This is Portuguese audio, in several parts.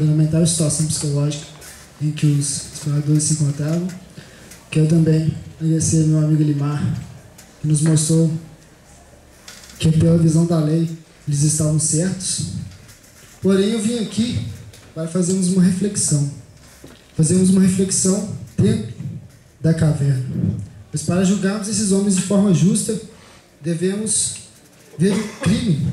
da lamentável situação psicológica em que os exploradores se encontravam. Quero também agradecer ao meu amigo Elimar, que nos mostrou que, pela visão da lei, eles estavam certos. Porém, eu vim aqui para fazermos uma reflexão. Fazermos uma reflexão dentro da caverna. Pois para julgarmos esses homens de forma justa, devemos ver o crime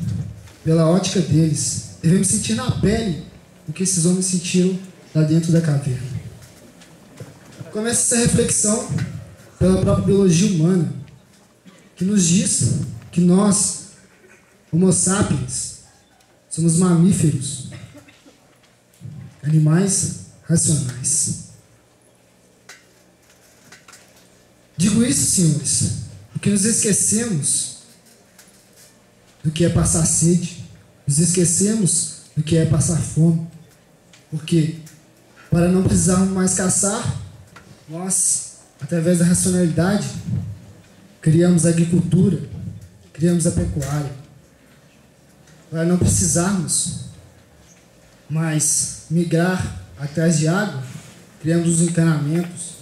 pela ótica deles. Devemos sentir na pele o que esses homens sentiram lá dentro da caverna. Começa essa reflexão pela própria biologia humana, que nos diz que nós, Homo sapiens, somos mamíferos, animais racionais. Digo isso, senhores, porque nos esquecemos do que é passar sede, nos esquecemos do que é passar fome, porque para não precisarmos mais caçar, nós, através da racionalidade, criamos a agricultura, criamos a pecuária. Para não precisarmos mais migrar atrás de água, criamos os encanamentos,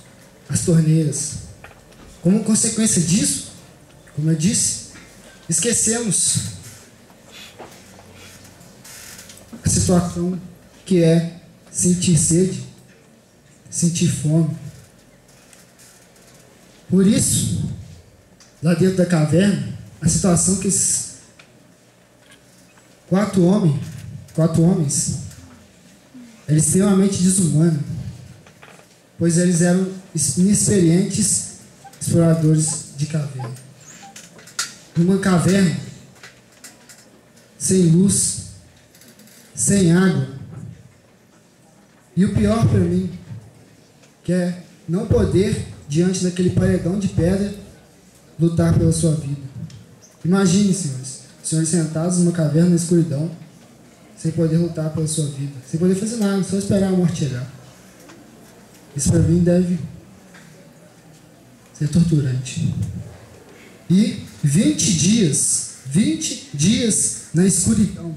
as torneiras. Como consequência disso, como eu disse, esquecemos a situação que é sentir sede, sentir fome. Por isso, lá dentro da caverna, a situação que esses quatro homens, era extremamente desumana, pois eles eram inexperientes exploradores de caverna. Numa caverna, sem luz, sem água, e o pior para mim, que é não poder, diante daquele paredão de pedra, lutar pela sua vida. Imagine, senhores sentados numa caverna na escuridão, sem poder lutar pela sua vida, sem poder fazer nada, só esperar a morte chegar. Isso para mim deve ser torturante. E 20 dias na escuridão.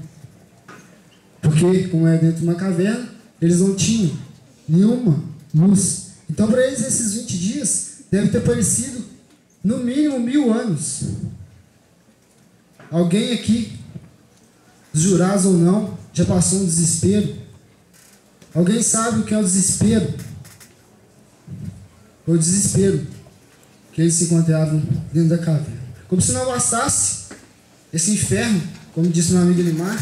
Porque, como é dentro de uma caverna, eles não tinham nenhuma luz. Então, para eles, esses 20 dias devem ter parecido, no mínimo, 1000 anos. Alguém aqui, jurados ou não, já passou um desespero? Alguém sabe o que é o desespero? O desespero que eles se encontravam dentro da caverna. Como se não bastasse esse inferno, como disse meu amigo Elimar,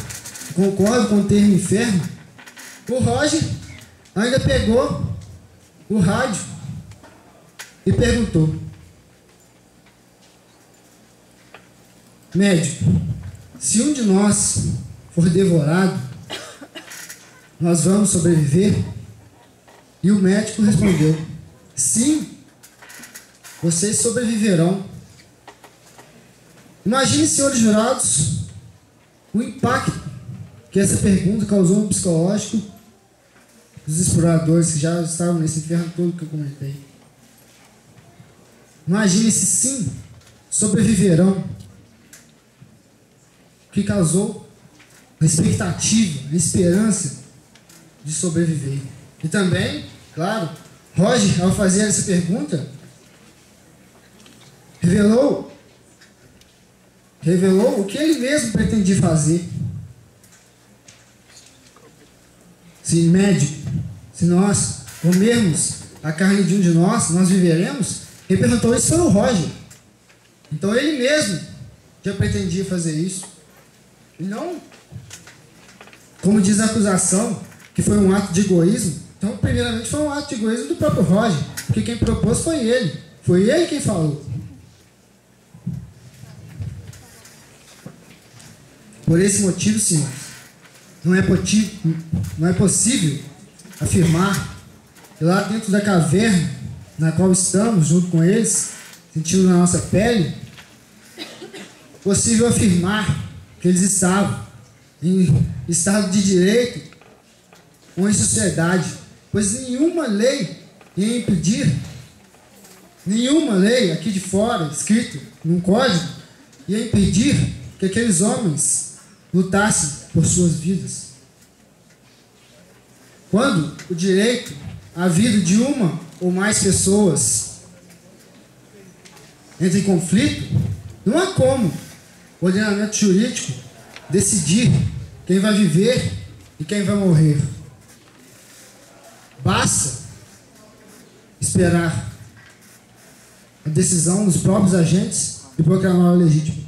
concordo com o termo inferno, o Roger ainda pegou o rádio e perguntou: médico, se um de nós for devorado, nós vamos sobreviver? E o médico respondeu: sim, vocês sobreviverão. Imagine, senhores jurados, o impacto que essa pergunta causou no psicológico dos exploradores que já estavam nesse inferno todo que eu comentei. Imagine se sim, sobreviverão. Que causou a expectativa, a esperança de sobreviver. E também, claro, Roger, ao fazer essa pergunta, revelou o que ele mesmo pretendia fazer. Se médico, se nós comermos a carne de um de nós, nós viveremos? Ele perguntou isso para o Roger. Então ele mesmo já pretendia fazer isso. E não, como diz a acusação, que foi um ato de egoísmo. Então, primeiramente, foi um ato de egoísmo do próprio Roger, porque quem propôs foi ele. Foi ele quem falou. Por esse motivo, senhores, não é possível afirmar que lá dentro da caverna, na qual estamos, junto com eles, sentindo na nossa pele, possível afirmar que eles estavam em estado de direito ou em sociedade, pois nenhuma lei ia impedir, nenhuma lei aqui de fora, escrito num código, ia impedir que aqueles homens lutassem por suas vidas. Quando o direito à vida de uma ou mais pessoas entra em conflito, não há como o ordenamento jurídico decidir quem vai viver e quem vai morrer. Basta esperar a decisão dos próprios agentes e proclamar o legítimo.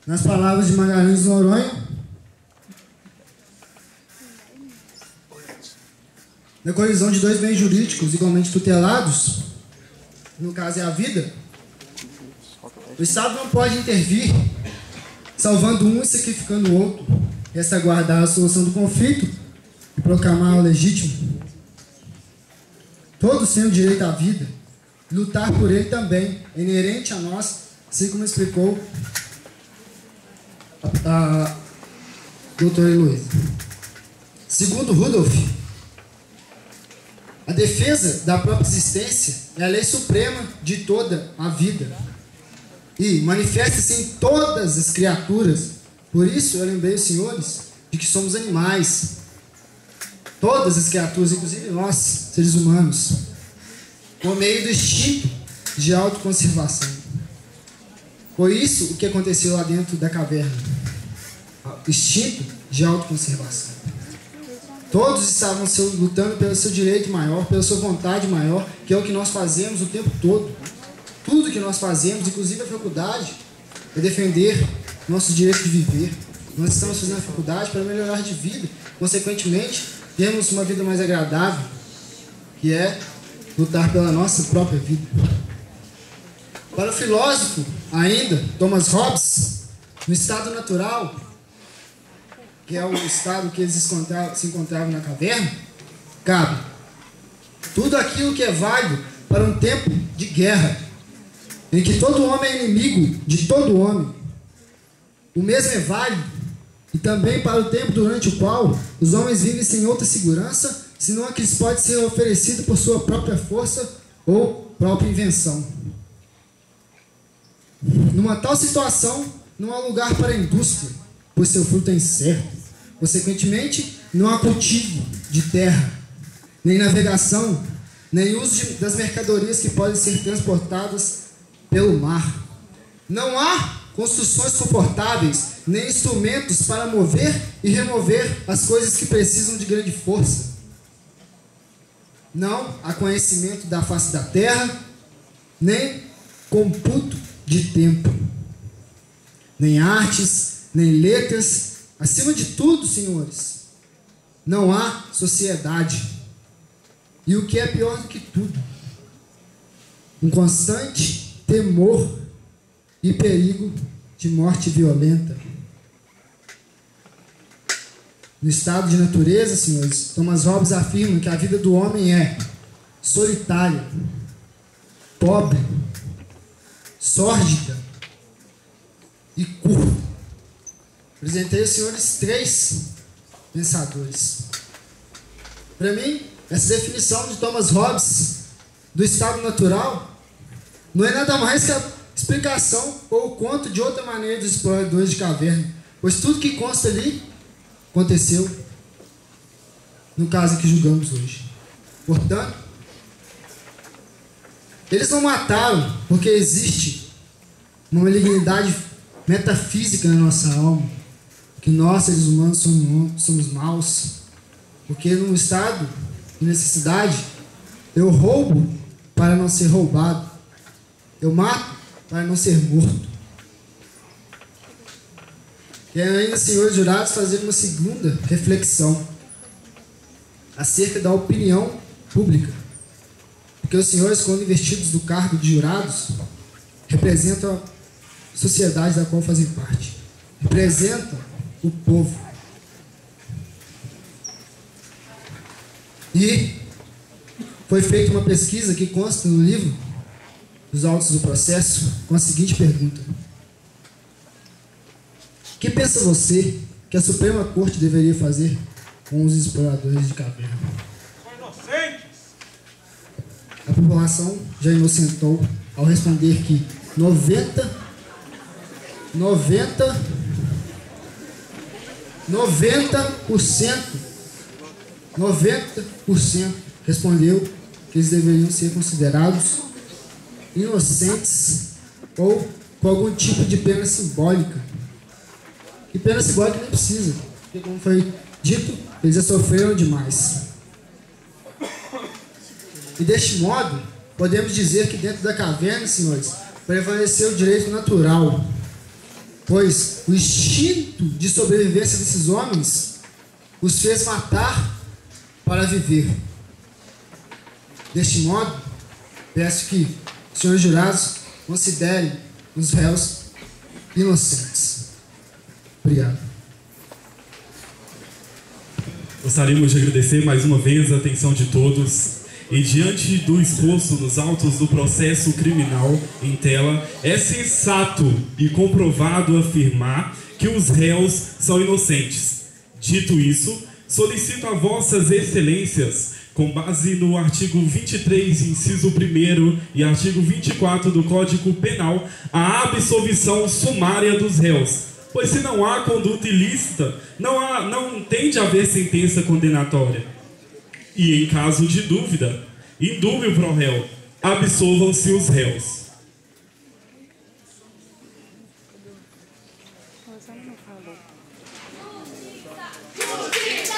Nas palavras de Magalhães de Noronha, na colisão de dois bens jurídicos igualmente tutelados, no caso é a vida, o Estado não pode intervir, salvando um e sacrificando o outro. Resta aguardar a solução do conflito e proclamar o legítimo. Todos têm o direito à vida, e lutar por ele também é inerente a nós, assim como explicou a doutora Heloísa. Segundo Rudolf, a defesa da própria existência é a lei suprema de toda a vida e manifesta-se em todas as criaturas. Por isso eu lembrei os senhores de que somos animais. Todas as criaturas, inclusive nós, seres humanos, por meio do instinto de autoconservação. Foi isso o que aconteceu lá dentro da caverna. O instinto de autoconservação. Todos estavam lutando pelo seu direito maior, pela sua vontade maior, que é o que nós fazemos o tempo todo. Tudo que nós fazemos, inclusive a faculdade, é defender nosso direito de viver. Nós estamos fazendo a faculdade para melhorar de vida. Consequentemente, termos uma vida mais agradável, que é lutar pela nossa própria vida. Para o filósofo, ainda, Thomas Hobbes, no estado natural, que é o estado que eles se encontravam na caverna, cabe tudo aquilo que é válido para um tempo de guerra, em que todo homem é inimigo de todo homem. O mesmo é válido e também para o tempo durante o qual os homens vivem sem outra segurança, senão a que lhes pode ser oferecido por sua própria força ou própria invenção. Numa tal situação, não há lugar para a indústria, pois seu fruto é incerto. Consequentemente, não há cultivo de terra, nem navegação, nem uso das mercadorias que podem ser transportadas pelo mar. Não há construções confortáveis, nem instrumentos para mover e remover as coisas que precisam de grande força. Não há conhecimento da face da terra, nem computo de tempo, nem artes, nem letras. Acima de tudo, senhores, não há sociedade. E o que é pior do que tudo, um constante temor e perigo de morte violenta. No estado de natureza, senhores, Thomas Hobbes afirma que a vida do homem é solitária, pobre, sórdida e curta. Apresentei aos senhores 3 pensadores. Para mim, essa definição de Thomas Hobbes do estado natural não é nada mais que a explicação ou o conto de outra maneira dos exploradores de caverna, pois tudo que consta ali aconteceu no caso que julgamos hoje. Portanto, eles não mataram porque existe uma malignidade metafísica na nossa alma, que nós, seres humanos, somos maus, porque num estado de necessidade, eu roubo para não ser roubado, eu mato para não ser morto. Quero ainda, senhores jurados, fazer uma segunda reflexão acerca da opinião pública, porque os senhores, quando investidos do cargo de jurados, representam a sociedade da qual fazem parte, representam o povo. E foi feita uma pesquisa que consta no livro dos autos do processo com a seguinte pergunta: o que pensa você que a Suprema Corte deveria fazer com os exploradores de caverna? A população já inocentou ao responder que 90% 90% respondeu que eles deveriam ser considerados inocentes ou com algum tipo de pena simbólica. E pena simbólica nem precisa, porque, como foi dito, eles já sofreram demais. E deste modo, podemos dizer que dentro da caverna, senhores, prevaleceu o direito natural, pois o instinto de sobrevivência desses homens os fez matar para viver. Deste modo, peço que os senhores jurados considerem os réus inocentes. Obrigado. Gostaríamos de agradecer mais uma vez a atenção de todos. E diante do exposto nos autos do processo criminal em tela, é sensato e comprovado afirmar que os réus são inocentes. Dito isso, solicito a vossas excelências, com base no artigo 23, inciso 1º e artigo 24 do Código Penal, a absolvição sumária dos réus, pois se não há conduta ilícita, não tem de haver sentença condenatória. E em caso de dúvida, indúbio pro réu, absolvam-se os réus. Justiça!